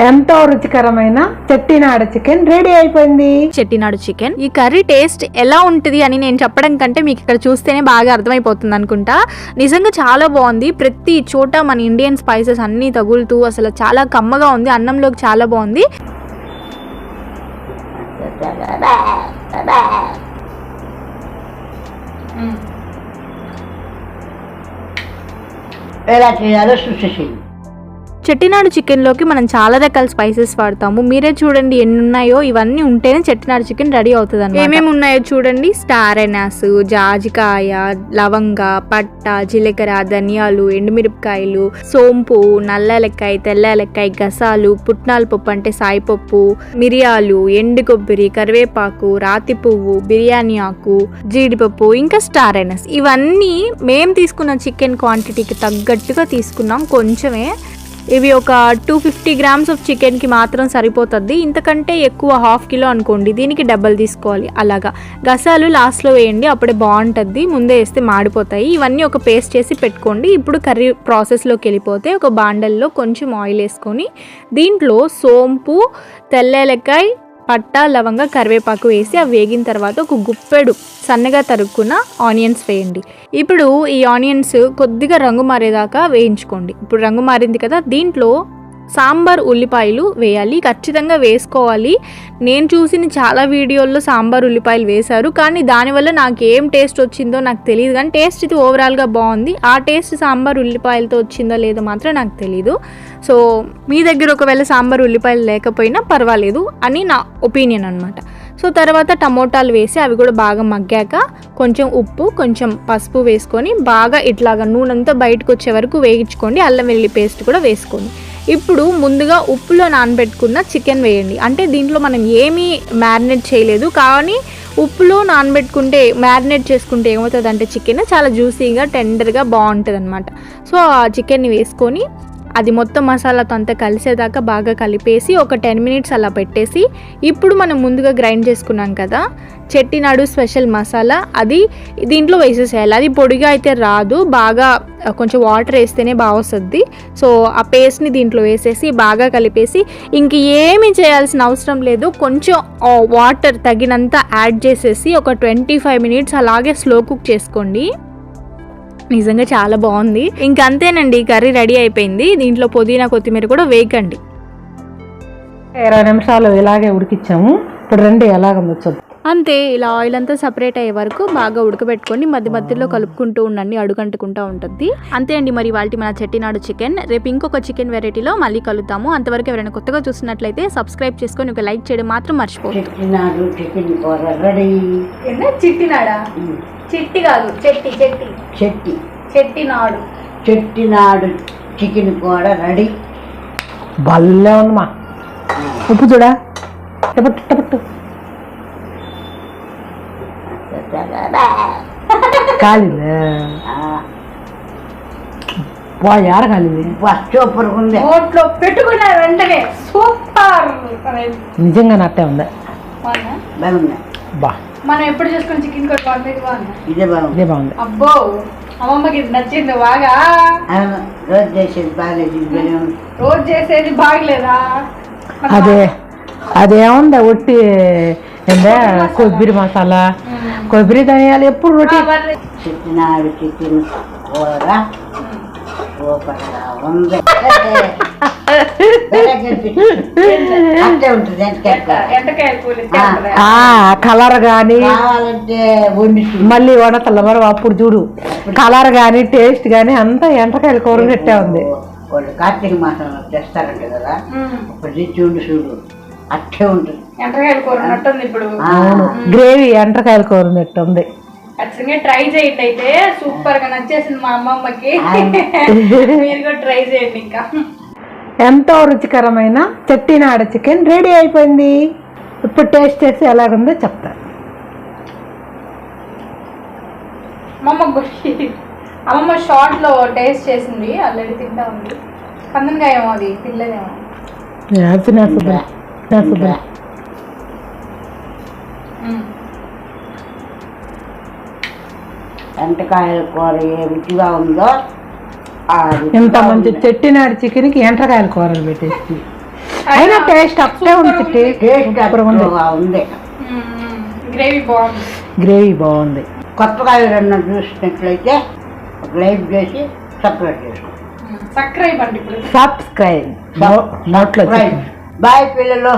ఎంతో రుచికరమైన Chettinad chicken ready అయిపోయింది. చెట్టినాడు చికెన్ ఈ కర్రీ టేస్ట్ ఎలా ఉంటుంది అని నేను చెప్పడం కంటే మీకు ఇక్కడ చూస్తేనే బాగా అర్థమైపోతుంది అనుకుంటా. నిజంగా చాలా బాగుంది. ప్రతి చోట మన ఇండియన్ స్పైసెస్ అన్నీ తగులుతూ అసలు చాలా కమ్మగా ఉంది. అన్నంలోకి చాలా బాగుంది. ఎలా చేయాలో చూసేసింది. చెట్టినాడు చికెన్లోకి మనం చాలా రకాల స్పైసెస్ వాడతాము. మీరే చూడండి ఎన్ని ఉన్నాయో. ఇవన్నీ ఉంటేనే చెట్టినాడు చికెన్ రెడీ అవుతుంది అన్నమాట. ఏమేమి ఉన్నాయో చూడండి. స్టార్ ఎనాస్, జాజికాయ, లవంగ, పట్ట, జీలకర్ర, ధనియాలు, ఎండుమిరపకాయలు, సోంపు, నల్ల ఏలక్కాయ, తెల్ల ఏలక్కాయ, గసాలు, పుట్నాల పప్పు అంటే సాయిపప్పు, మిరియాలు, ఎండు కొబ్బరి, కరివేపాకు, రాతి పువ్వు, బిర్యానీ ఆకు, జీడిపప్పు, ఇంకా స్టార్ ఎనాస్. ఇవన్నీ మేము తీసుకున్న చికెన్ క్వాంటిటీకి తగ్గట్టుగా తీసుకున్నాం. కొంచెమే. ఇవి ఒక 250 grams ఆఫ్ చికెన్కి మాత్రం సరిపోతుంది. ఇంతకంటే ఎక్కువ 1/2 kilo అనుకోండి. దీనికి డబ్బల్ తీసుకోవాలి. అలాగా గసాలు లాస్ట్లో వేయండి, అప్పుడే బాగుంటుంది. ముందే వేస్తే మాడిపోతాయి. ఇవన్నీ ఒక పేస్ట్ చేసి పెట్టుకోండి. ఇప్పుడు కర్రీ ప్రాసెస్లోకి వెళ్ళిపోతే ఒక బాండల్లో కొంచెం ఆయిల్ వేసుకొని దీంట్లో సోంపు, తెల్లేలకాయ, పట్ట, లవంగ, కరివేపాకు వేసి అవి వేగిన తర్వాత ఒక గుప్పెడు సన్నగా తరుక్కున్న ఆనియన్స్ వేయండి. ఇప్పుడు ఈ ఆనియన్స్ కొద్దిగా రంగు మారేదాకా వేయించుకోండి. ఇప్పుడు రంగు మారింది కదా, దీంట్లో సాంబార్ ఉల్లిపాయలు వేయాలి. ఖచ్చితంగా వేసుకోవాలి. నేను చూసిన చాలా వీడియోల్లో సాంబార్ ఉల్లిపాయలు వేశారు, కానీ దానివల్ల నాకు ఏం టేస్ట్ వచ్చిందో నాకు తెలియదు. కానీ టేస్ట్ ఇది ఓవరాల్గా బాగుంది. ఆ టేస్ట్ సాంబార్ ఉల్లిపాయలతో వచ్చిందో లేదో మాత్రం నాకు తెలీదు. సో మీ దగ్గర ఒకవేళ సాంబార్ ఉల్లిపాయలు లేకపోయినా పర్వాలేదు అని నా ఒపీనియన్ అనమాట. సో తర్వాత టమోటాలు వేసి అవి కూడా బాగా మగ్గాక కొంచెం ఉప్పు, కొంచెం పసుపు వేసుకొని బాగా ఇట్లాగా నూనెంతా బయటకు వచ్చే వరకు వేయించుకోండి. అల్లం వెల్లుల్లి పేస్ట్ కూడా వేసుకోండి. ఇప్పుడు ముందుగా ఉప్పులో నానబెట్టుకున్న చికెన్ వేయండి. అంటే దీంట్లో మనం ఏమీ మ్యారినేట్ చేయలేదు, కానీ ఉప్పులో నానబెట్టుకుంటే మ్యారినేట్ చేసుకుంటే ఏమవుతుంది అంటే చికెన్ చాలా జ్యూసీగా టెండర్గా బాగుంటుంది అనమాట. సో ఆ చికెన్ని వేసుకొని అది మొత్తం మసాలాతో అంతా కలిసేదాకా బాగా కలిపేసి ఒక 10 minutes అలా పెట్టేసి ఇప్పుడు మనం ముందుగా గ్రైండ్ చేసుకున్నాం కదా చెట్టినాడు స్పెషల్ మసాలా, అది దీంట్లో వేసేసేయాలి. అది పొడిగా అయితే రాదు, బాగా కొంచెం వాటర్ వేస్తేనే బాగా వస్తుంది. సో ఆ పేస్ట్ని దీంట్లో వేసేసి బాగా కలిపేసి ఇంక ఏమీ చేయాల్సిన అవసరం లేదు. కొంచెం వాటర్ తగినంత యాడ్ చేసేసి ఒక 25 minutes అలాగే స్లో కుక్ చేసుకోండి. నిజంగా చాలా బాగుంది. ఇంక అంతేనండి, కర్రీ రెడీ అయిపోయింది. దీంట్లో పుదీనా, కొత్తిమీర కూడా వేయకండి. 20 నిమిషాలు ఇలాగే ఉడికిచ్చాము. ఇప్పుడు రండి ఎలాగుందో చూద్దాం. అంతే, ఇలా ఆయిల్ అంతా సపరేట్ అయ్యే వరకు బాగా ఉడకబెట్టుకోండి. మధ్య మధ్యలో కలుపుకుంటూ ఉండండి, అడుగంటుకుంటూ ఉంటుంది. అంతే అండి, మరి వాళ్ళ మన చెట్టినాడు చికెన్. రేపు ఇంకొక చికెన్ వెరైటీలో మళ్ళీ కలుద్దాము. అంతవరకు ఎవరైనా కొత్తగా చూసినట్లయితే సబ్స్క్రైబ్ చేసుకొని ఒక లైక్ చేయడం మాత్రం మర్చిపోండి. చెట్టినాడు చికెన్ కూర రెడీ. చిట్టినాడా? చిట్టి కాదు, చెట్టి చెట్టి చెట్టి చెట్టినాడు. చెట్టినాడు చికెన్ కూర రెడీ. భలే ఉందమ్మా. ఉప్పు చూడా, పట్టు కాలింది. యాడ కాలింది. సూపర్ ఉంది. నోట్లో పెట్టుకున్న వెంటనే సూపర్. నిజంగా నట్టే ఉంది. బాగుంది. బా, మనం ఎప్పుడు చేసుకున్న చికెన్ కూడా బాగుంది. ఇదే బాగుంది. ఇదే బాగుంది. అబ్బో, అమ్మమ్మకి ఇది నచ్చింది బాగా. రోజు చేసేది బాగాలేదు. రోజు చేసేది బాగలేదా? అదేముందా ఒట్టి ఏందా కొబ్బరి మసాలా, కొబ్బరి ధనియాలు ఎప్పుడు రొట్టి. చెట్టినాడు చికెన్ కూర సూపర్గా ఉంది. అంతే ఉంటుంది. కలర్ గాని కావాలంటే వండి మళ్ళీ వండతల మనం అప్పుడు చూడు. కలర్ గాని టేస్ట్ గాని అంతా ఎంటకాయలు కూర పెట్టే ఉంది. వాళ్ళు కార్తీక మాసంలో చేస్తారంట కదా, అప్పుడు చూడు అట్టే ఉంటుంది. ఎంటకాయల కూర ఉన్నట్టుంది ఇప్పుడు. గ్రేవీ ఎంటకాయల కూర ఉన్నట్టుంది. ఖచ్చితంగా ట్రై చేయండి. అయితే సూపర్ గా నచ్చేసింది మా అమ్మమ్మకి. మీరు కూడా ట్రై చేయండి. ఇంకా ఎంతో రుచికరమైన చెట్టినాడు చికెన్ రెడీ అయిపోయింది. ఇప్పుడు టేస్ట్ చేసి ఎలాగుందో చెప్తా. అమ్మమ్మ షార్ట్ లో టేస్ట్ చేసింది, ఆల్రెడీ తింటా ఉంది. కందనకాయ ఏమో అది తినలేదేమో. ఎంటకాయల కూర ఏ రుచిగా ఉందో ఎంత మంచి చెట్టినాడు చికెన్కి ఎంటకాయల కూరలు పెట్టేసి అయినా టేస్ట్ అప్పుడే ఉంది చిట్టి. టేస్ట్ సూపర్ ఉంది. ఉంది. గ్రేవీ బాగుంది. గ్రేవీ బాగుంది. కొత్తగా ఎవరన్నా చూసినట్లయితే లైక్ చేసి సబ్స్క్రైబ్ చేసుకోండి. సబ్స్క్రైబ్ అండి ఇప్పుడు. సబ్స్క్రైబ్ నోట్లో బాయ్ పిల్లలు.